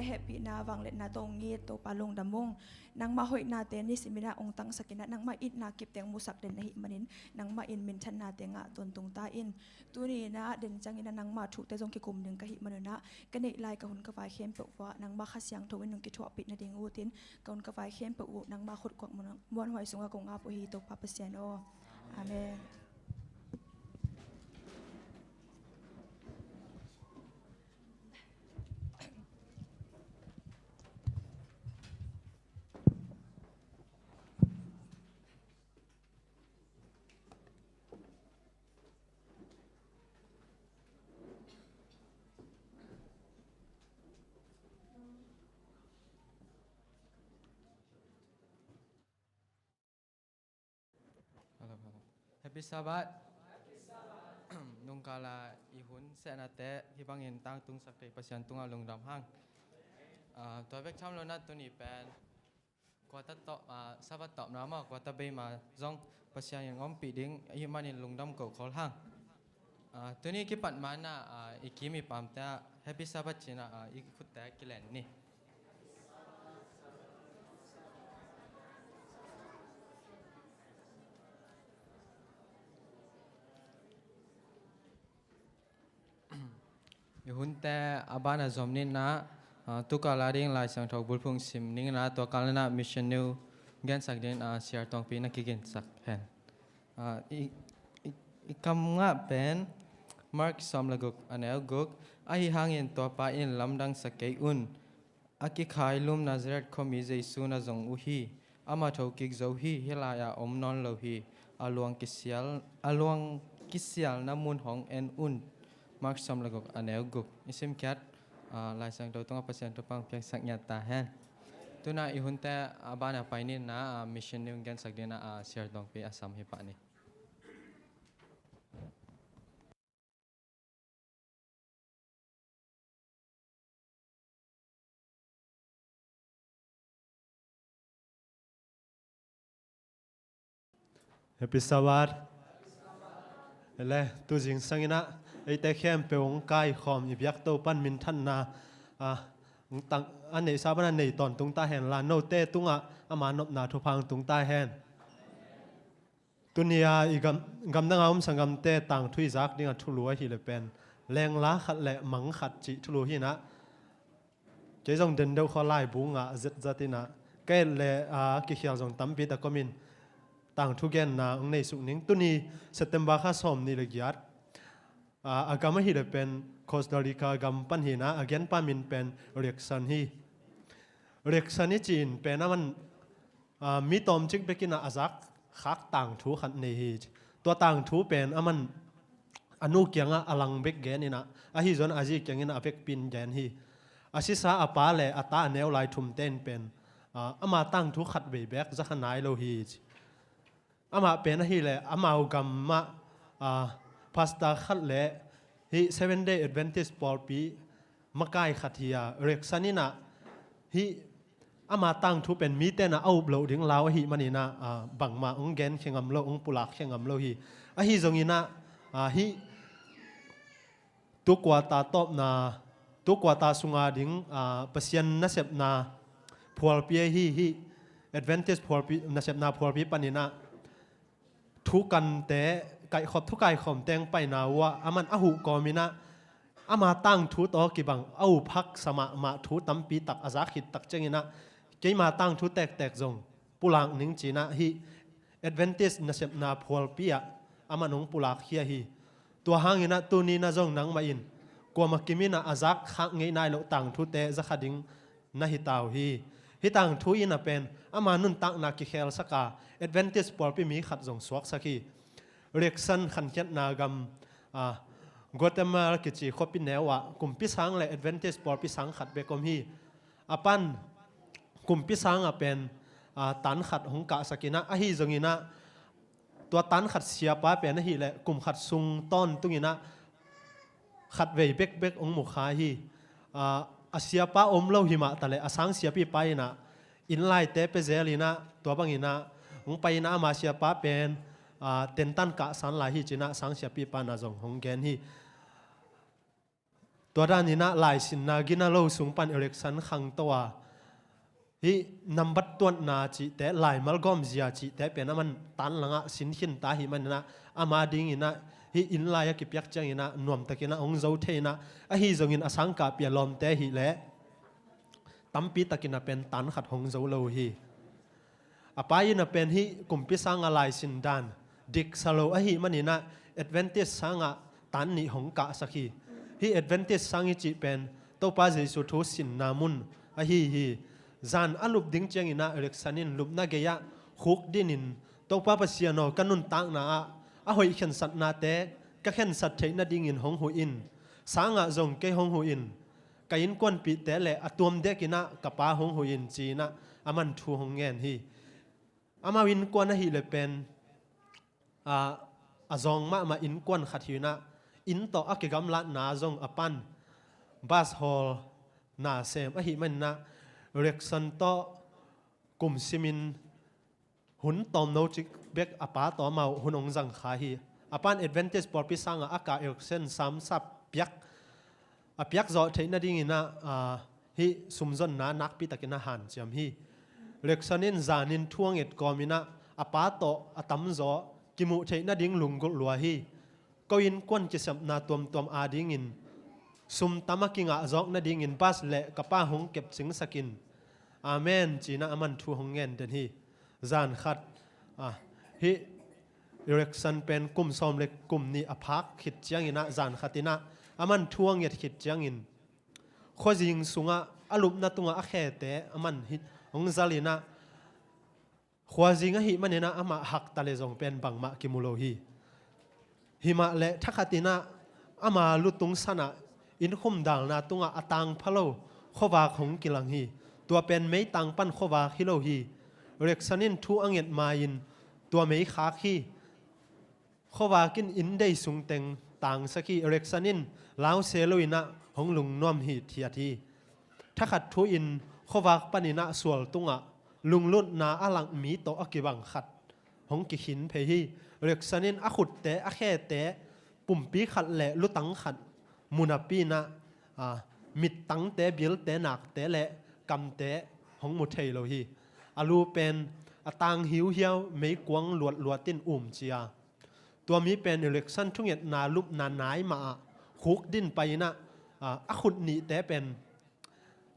happy na wanglet na tongi to palong damong nang mahoy natin ni simina ongtang sakina nang mait na kipteng musak den nahi manin nang main mintan natin nga tuntong tain tuni na den changina nang mathu te jong kikum ning kahi manana kanei lai ka hun ka vai khem pewa nang ma khasyang thowin nung ki thwa pit na ding utin kaun ka vai khem pewu nang ma khut kwak mon hoi sunga ko nga po hi to papasiano amen. Happy Sabbath. Nung kala ihun sa nate hibangin tang tung sakay pasyan tunga lungdam hang. Toibek cham lo na tuni pen. Kuata to Sabat top nama kuata bay ma zong pasyan yang ompi ding himanin lungdam ko kol hang. Tuni kipat mana ikimi pamta Happy Sabbath cina ikut tak kilen ni. Ihunte abana zomnin na tuka lading lai sang thok bulphung sim ning na to kalna mission new gen sak den share tong pi na kigen sak hen ikam nga pen mark somlaguk anel guk ahi hangin to pa in lamdang sakei un aki khai lum nazaret khomi jesu na jong uhi ama thokik zo hi helaya omnon lo hi aluang kisial namun hong en un Mark somlagok anel guk isim kat lai sang do tonga pasien to pang pyak sak nyata hen tuna ihunte abana painin na mission ni gen sak dina share dong pe asam hi pa ni Happy Sabbath. Le tu jing sangina ai te khem peong kai khom ibyak to pan min than na tang an nei sabana nei ton tung ta hen la no te tunga ama nop na thu phang tung ta hen tunia igam na ngam sangam te tang thui jak dinga thulua hi le pen leng la khat le mang khat chi thulu hi na che jong den do kho lai bunga zet zatina ke le ki khial jong tampi ta komin tang thu gen na ong nei suk ning tuni September kha som ni le giat agama hi le pen Costa Rica gam pan hi na again pa min pen reaction hi chin pen man mi tom chik bekina azak khak tang thu khat nei hi to tang thu pen aman anu kyanga alang bek gen ina a hi zon aji kyangin avek pin gen hi asisa apa le ata neu lai thum ten pen ama tang thu khat be bek za khanai lo hi ama pen hi le amau gam ma pasta khat le hi 7-day Adventist Paul pi makai khathia reksanina hi ama tang thu pen mi te na au blo ding law hi manina bangma ong gen khengam lo ong pulak khengam lo hi a hi zongina hi tu kwata top na tu kwata sunga ding pasien na sep na phol pi hi Adventist Paul pi na sep na phol pi panina thu kan te kai khop thu kai khom teng pai na wa aman ahu komina ama tang thu to ki bang au phak sama ma thu tampi tak azakhit tak chengina keima tang thu tek zong pulang ning china hi Adventist na sep na phol pia amanong pulak khia hi to hangina tuni na zong nang ma in ko makimina azak khak ngei nai lo tang thu te za khading na hi taw hi hitang thu ina pen ama nun tak na ki khel saka Adventist Paul pi mi khat zong swak saki reaction khan chet na gam Guatemala ki chi khopi newa kumpi sang le Adventist Paul pi sang khat be kom hi apan kumpi sang a pen tan khat hong ka sakina a hi zongina to tan khat sia pa pen hi le kum khat sung ton tungina khat ve bek ong mu kha hi asia pa om lo hi ma tale asang sia pi pa ina in lai te pe zelina to bangina ong pa ina ma sia pa pen ten tan ka san la hi china sang sia pi pa na jong hong gen hi ตัวด้านนี้นะหลายสินนากินาโลสูงปันเอเล็กซันขังตัวฮีนำบัดตัวนาจีแต่หลายมัลกอมเสียจีแต่เป็นมันตันหลังอ่ะสินขินตาหิมันนะอามาดิ้งอินะฮีอินลายกิบยักจังอินะนวมตะกินะองเจ้าเทนะฮีจงอินอสังกาเปียลอมแต่ฮีเละตั้มปีตะกินะเป็นตันขัดองเจ้าโลฮีอปายินะเป็นฮีกุมพิสังอะไรสินดานดิกสโลฮีมันอินะเอดเวนติสสังอ่ะตันนี่หงกะสักฮีฮีเอดเวนติสสังอิจิเป็นตัวป้าเจสุทุสินนามุนฮีจานอลุบดิ้งเจียงอินะเล็กสันินลุบนาเกียขุกดินินตัวป้าเสียโนกันนุนตังนาหอยเข็นสัตนาเตะก็เข็นสัตเทนาดิ้งอินหงหูอินสางะจงเกหงหูอินกายินกวนปีเตะเละตัวมเด็กินะกับป้าหงหูอินจีนะมันทูหงเงินฮีมาวินกวนนะฮีเลยเป็นจงมาอินกวนขัดหินะอินต่ออักกำลังนาจงปันบาสฮอลนาเซมฮีมันนะเรียกสันโตกลุ่มซิมินหุ่นตอมโนจิกเบกอปาต่อมาหุ่นองจังขาฮีอปันเอดเวนเทจปอร์พิสังอากาเอลเซนสามสับเปียกเปียกจอเทนนาดิ้งนะฮีสุมจนนานักพิตากินอาหารจำฮีเรียกสันินจานินท่วงเอ็ดกอมินะอปาต่อตั้มจอกิมุเทนนาดิ้งลุงกุลวัวฮีก็ยินกวนจิสับนาตัวอาดิ้งอินสุมตามักิงะจอกนาดิ้งอินบัสเละกับป้าหงเก็บสิงสกินอาเมนจีน่ามันทูหงเงินเดนฮีจานขัดฮีเรียกสันเป็นกลุ่มซอมเล็กกลุ่มนี้อภักขิดเจียงอินะจานขัดอินะมันทวงเงียดขิดเจียงอินข้อจิงสุงะอลุบนาตุงะอแคเตมันฮิองซาลินะข้อจิงะฮิมันนะมาหักตะเลจงเป็นบังมากิมุโลฮีมาเละทักขัดอินะมาลุตุงสนะอินคุมดังนาตุงะอตังพะโลข้อวาของกิลังฮีตัวเป็นไม่ตังปั้นขวาฮิโลฮีเรียกสันินทูอังเงตมาอินตัวไม่ขาคีขวากินอินได้สุงเต็งต่างสักขีเรียกสันินลาวเซโลอินะหงลุงน้อมฮีเทียทีถ้าขัดทูอินขวาปันินะสวลตุงะลุงลุ่นนาอลังมีโตอกิบังขัดหงกิหินเพฮีเรียกสันินอขุดเตอแค่เตปุ่มปีขัดแหละลุตังขัดมุนาปีนะมิดตังเตบิลเตหนักเตแหละกำเตะของมุทเทโลฮีอาลูเป็นตังหิวเหี่ยวไม่กวงหลวดตินเจียตัวมีเป็นอิเล็กชันทุกอย่างนาลุบนานายมาคุกดินไปนะขุดนี้แต่เป็น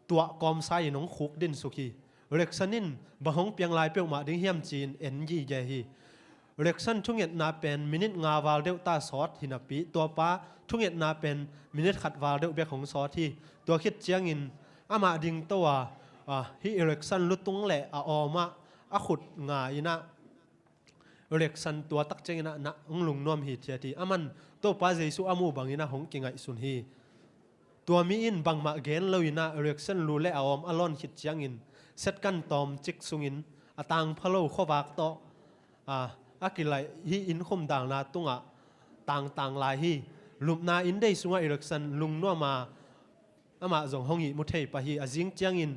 ตัวกอมไซน้องคุกดินสุขีอิเล็กชันนินบะฮงเปียงลายเปียงมาดิ้งเฮียมจีนเอ็นยีเยฮีอิเล็กชันทุกอย่างนาเป็นมินิทงาวาลเดลต้าซอสหินาปีตัวป้าทุกอย่างนาเป็นมินิทขัดวาลเดลเบียของซอสที่ตัวคิดเจียงอินมาดิ้งตัวฮีอิเล็กชันลุตุงเละออมาขุดงาอินะอิเล็กชันตัวตักเจงอินะนะองลุงน้อมฮีเทียทีมันตัวป้าเจสุอามูบังอินะหงกิงไอสุนฮีตัวมีอินบังมาเกนเลวินะอิเล็กชันลูเละออมอลอนคิดเจียงอินเซตกันตอมจิกสุงินตังพะโลข้อวากโตกิไลฮีอินคมด่างนาตุงต่างลายฮีลุมนาอินได้สุงอิเล็กชันลุงนัวมาจงห้องอีมุเทปะฮีจิงเจียงอิน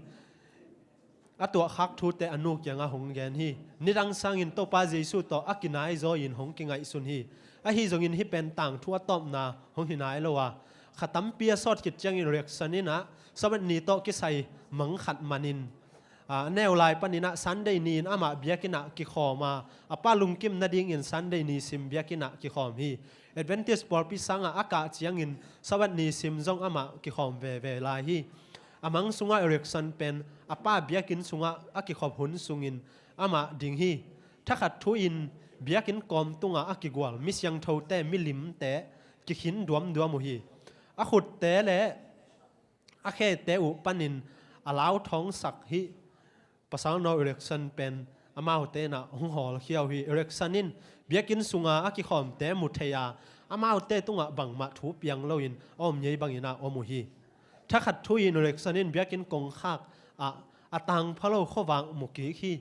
ตัวขักทูเตอนุกยังหงเกนฮีนิรังสังอินโตปาเจสุโตกินายโซอินหงกิงไอสุนฮีฮีจงอินฮีเป็นต่างทั่วต้อมนาหงหินายโลวะขัดตั้มเปียสอดกิจเจียงอินเรียกสันนินะสมัยนี้โตกิใส่มังขัดมันินแนวลายปนินะสันได้นีนเบียกินะกิขอมาป้าลุงกิมนาดิงอินสันได้นีซิมเบียกินะกิขอมฮีเอดเวนติสปอร์พิสังอากาศเจียงอินสวัสดีซิมจงกิขอมเวลาฮีมังสุงะเอริกสันเป็นป้าเบียกินสุงะกิขอบหุนสุงินดิงฮีถ้าขัดทุอินเบียกินกอมตุงกิกวลมิสยังเท่าแต่มิลิมแต่กิขินดวมมุฮีขุดแต่และแค่แต่อุปนินลาวท้องสักฮีภาษาโนเอริกสันเป็นมาหัวเตนะหงหอลเขียวฮีเอริกสันินเบียกินสุงะกิขอมแต่มุทยามาหัวเตตุงบังมาทุบยังโลอินเยบังอินะมุฮีถ้าขัดทุยนเล็กสันินเบียกินกงคักตังพะโลข้อวางมุกีขี้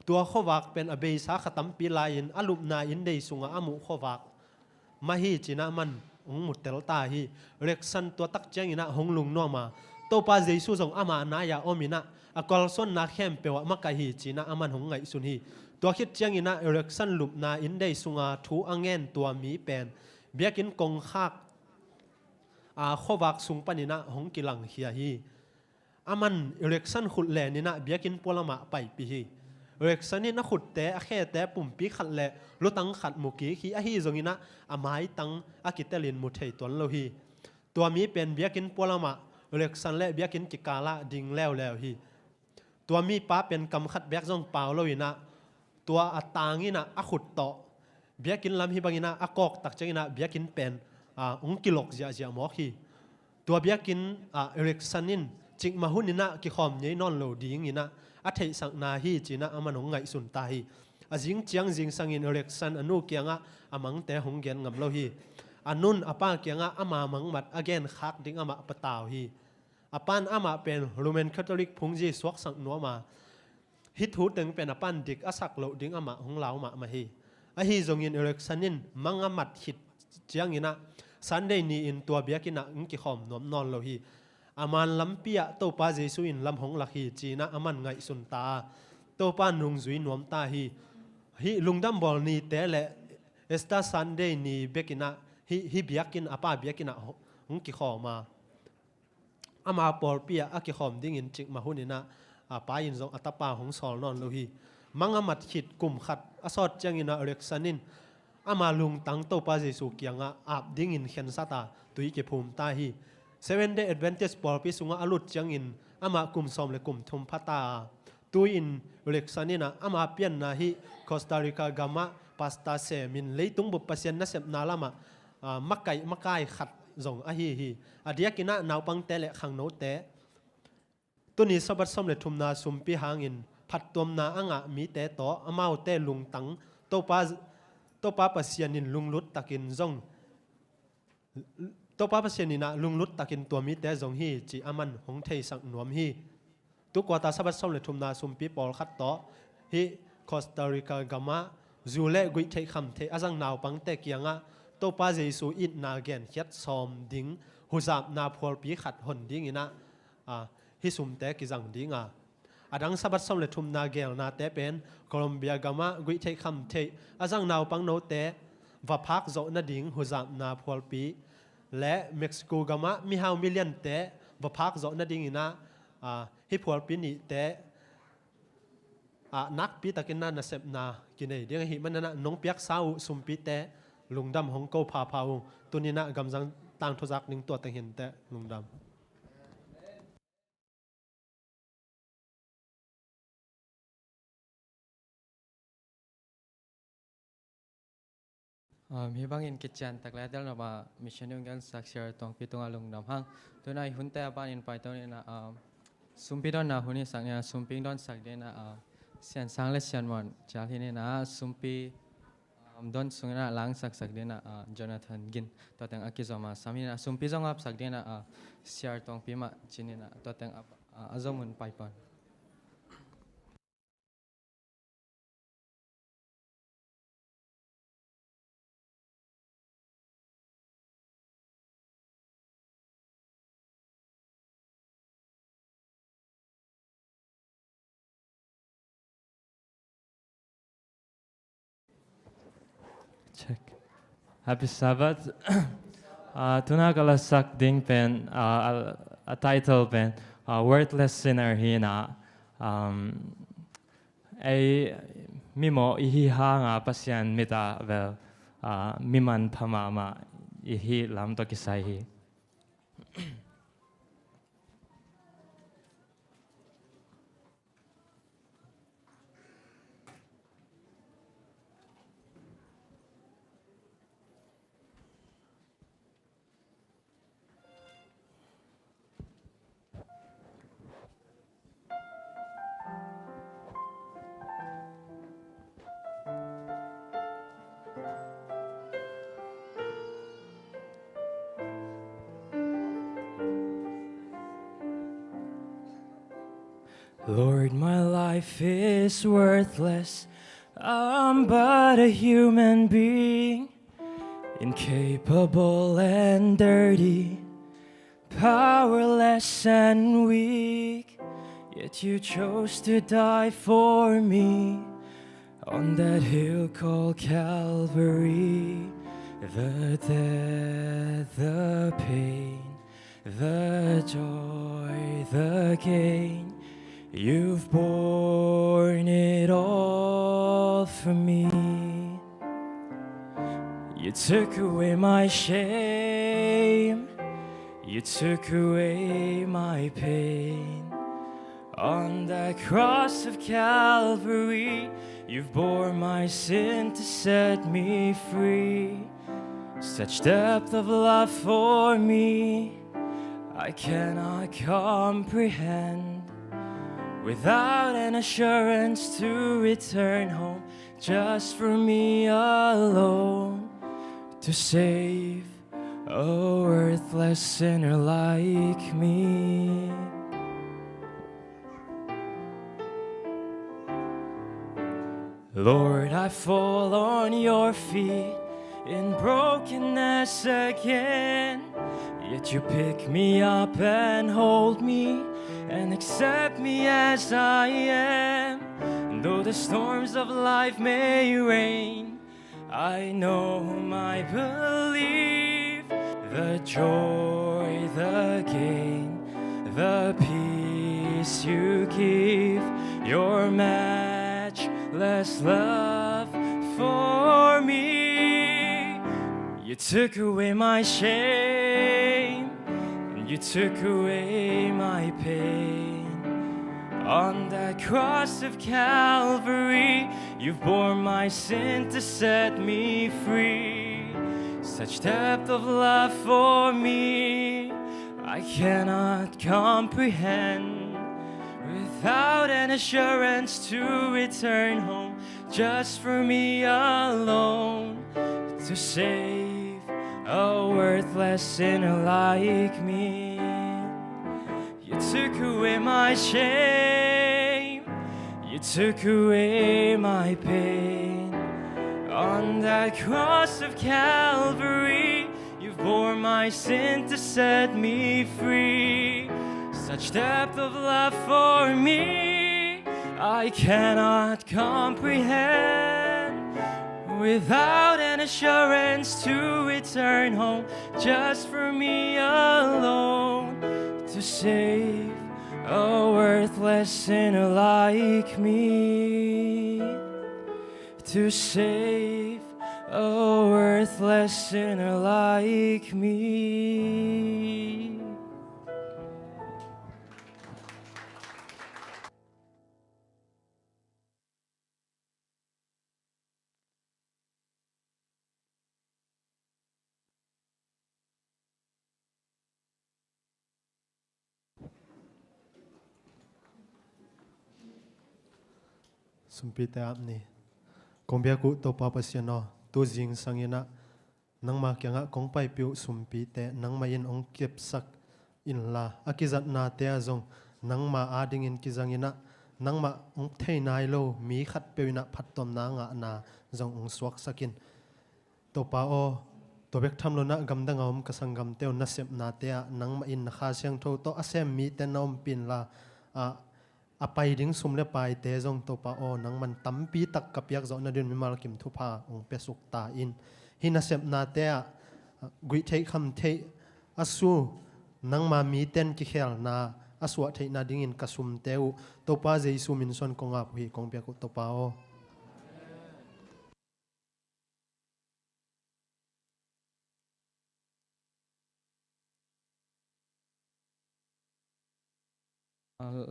ตัวข้อวากเป็นอเบสาขตัมปีลายินอลุบนาอินเดสุงมุข้อวากมาฮีจีน่ามันมุดเตลตาฮีเล็กสันตัวตักเจงอินะหงลุงนัวมาตัวปาเจสุจงมานายามินะกอลซอนนาเข้มเปวะมักฮีจีน่ามันหงไงสุนฮีตัวคิดเจงอินะเล็กสันลุบนาอินเดสุงทูอังเงินตัวมีเป็นเบียกินกงคัก ข้อวักสุงปนินะหงกิลังเฮียฮีอามันอิเล็กชันขุดแหลนี่นะเบียกินปวลมาไปปีฮีอิเล็กชันนี่นะขุดแต่แค่แต่ปุ่มปีขัดแหลรถตั้งขัดมุกีฮีอะฮีตรงนี้นะอาไม้ตั้งอากิเตลินมุเทยตัวเราฮีตัวมีเป็นเบียกินปวลมาอิเล็กชันและเบียกินกิกาละดิ่งแล้วฮีตัวมีป้าเป็นกำขัดแบกจงเปล่าเราอีนะตัวอัตางนี่นะอาขุดต่อเบียกินลำฮีบางนะอากอกตักจังนะเบียกินเป็นองกิโลกเจียหมอกฮีตัวเบียกินอิเล็กชันนินจิกมาหุ่นนี่นะกิขอมยี่นอนโลดีงี้นะอัฐิสังนาฮีจีนะอามันหงไงสุนตาฮีจิงเจียงจิงสังอินอิเล็กชันอนุเกียงอามังแต่หงเกียนงำโลฮีอันนุนอาป้าเกียงอามามังมัดอเกนคักดิ้งอามาปะตาวฮีอาปานอามาเป็นโรมันคาทอลิกพุงจีสวกสังนัวมาฮิตหูตึงเป็นอาปานดิกอาศักโลดิ้งอามาหงเหลามาฮีอาฮีจงอินอิเล็กชันนินมังอามัดฮิตเจียงงี้นะสันเดนีอินตัวเบียกินะงกิขอมนอนโลฮีอามันลำเปียโตปาเจสุอินลำหงลักฮีจีนะอามันไงสุนตาโตปานุงจุยนวมตาฮีลุงดัมบอลนีเตเลเอสตาซันเดนีเบกินะฮีเบียกินอาป้าเบียกินะหงกิขอมาอามาปอลเปียอากิขอมดิ้งอินจิกมาหุนินะอาป้าอินจงอัตปาหงสอลนอนโลฮีมังอามัดขิดกลุ่มขัดอสอดจังอินะเล็กซันินอามาลุงตั้งโตปาเจสุเกียงอาบดิ้งอินเขียนสัตาตุยเก็บภูมิตาฮีSeven Day Adventist Paul pi sunga alut chang in ama kum som le kum thum phata tu in Alexanina ama pian na hi Costa Rica gama pasta se min leitung bu pasien na sep na lama makai khat zong a hi adia kina naw pang te le khang no te tuni sabat som le thum na sum pi hang in phat tom na anga mi te to amau te lung tang to pa pasien in lung lut takin zongตัวป้าเปอร์เซ็นต์นี่นะลุงลุดตะกินตัวมิแต่จงฮีจีอามันหงเทสังนวมฮีตุกว่าตาสับสมเลยทุมนาสุมปีปอลขัดต่อฮีคอสตาริกากามาจูเล่กุยเทคำเทอาจังนาวปังเตกียงะตัวป้าเจสูอินนาเกนเฮ็ดซอมดิ้งหุจับนาพอลปีขัดหนดิ้งนะฮิสุมเตกิจังดิ้งอาดังสับสมเลยทุมนาเกลนาเตเป็นโคลอมเบียกามากุยเทคำเทอาจังนาวปังโนเตว่าพักโจนาดิ้งหุจับนาพอลปีและเม็กซิโกกามามี5 มิลลิอนเตะบพักจอนาดิ่งนะฮิพอลปีนี้เตะนักปีตะกินนั่นนะเสพนากินเดียงหิมันนะน้องเปียกสาวสุมปีเตะลุงดำของเกาพาพาวตัวนี้นะกำลังตั้งทศหนึ่งตัวแต่เห็นเตะลุงดำมีบางอินกิจการตักแล้วเดี๋ยวเรามามิชชั่นยังกันสักเชียร์ตรงพิตรงอารมณ์นำห้างตัวนั้นหุ่นแต่บ้านอินไปตัวนี้นะสุมพิดอนนะหุ่นนี้สักเนี่ยสุมพิดอนสักเดนะเสียนสังและเสียนวันจากที่นี่นะสุมพิดอนสุงนะล้างสักเดนะจอนาธานกินตัวแต่งอากิจอมาสามีนะสุมพิจงอับสักเดนะเชียร์ตรงพิมาจีนี่นะตัวแต่งอาจมุนไปปอนCheck. Happy Sabbath. Tuna kala sak ding pen a title pen worthless sinner hina. Ay mimo ihi ha nga pasyan mita vel miman pamama ihi lam to kisai hi. Lord, my life is worthless. I'm but a human being, incapable and dirty, powerless and weak. Yet you chose to die for me on that hill called Calvary. The death, the pain, the joy, the gain, you've borne it all for me. You took away my shame, you took away my pain. On that cross of Calvary, you've bore my sin to set me free. Such depth of love for me, I cannot comprehend. Without an assurance to return home, just for me alone, to save a worthless sinner like me. Lord, I fall on your feet in brokenness again. Yet you pick me up and hold me and accept me as I am. And though the storms of life may rain, I know whom I believe. The joy, the gain, the peace you give, your matchless love for me. You took away my shame, and you took away my pain. On that cross of Calvary, you've borne my sin to set me free. Such depth of love for me, I cannot comprehend. Without an assurance to return home, just for me alone, to save a worthless sinner like me. You took away my shame, you took away my pain. On that cross of Calvary, you've bore my sin to set me free. Such depth of love for me, I cannot comprehend. Without an assurance to return home, just for me alone, to save a worthless sinner like me. To save a worthless sinner like me. Sumpite apni kombia ku to papa siano tu jing sangina nangma kyanga kongpai piu sumpite nangma in ong kep sak in la akizat na te azong nangma ading in kizangina nangma ong thei nai lo mi khat pewina phattom na nga na zong ong swak sakin to pa o to bek tham lo na gamdang om kasangam teu na sep na te nangma in na kha siang tho to asem mi te nom pin la apai ding sumle pai te zong to pa o nang man tampi tak kapyak zo na din mi mal kim thupa ong pesuk ta in hina sep na te gui thei kham thei asu nang ma mi ten ki khel na aswa thei na ding in kasum teu to pa jesu min son konga phi kong pe ko to pa o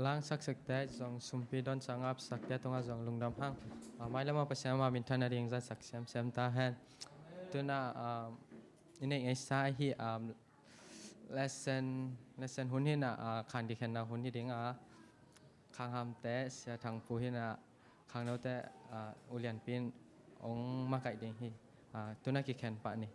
lang sak te zong sumpi don sangap sak te tonga zong lungdam hang mai lama pasyama min thana ring za sak sem ta hen tuna ine ngai sa hi lesson hun hi na khan di khen na hun hi ding khang ham te sia thang pu hi na khang no te ulian pin ong ma kai ding hi tuna ki khen pa ni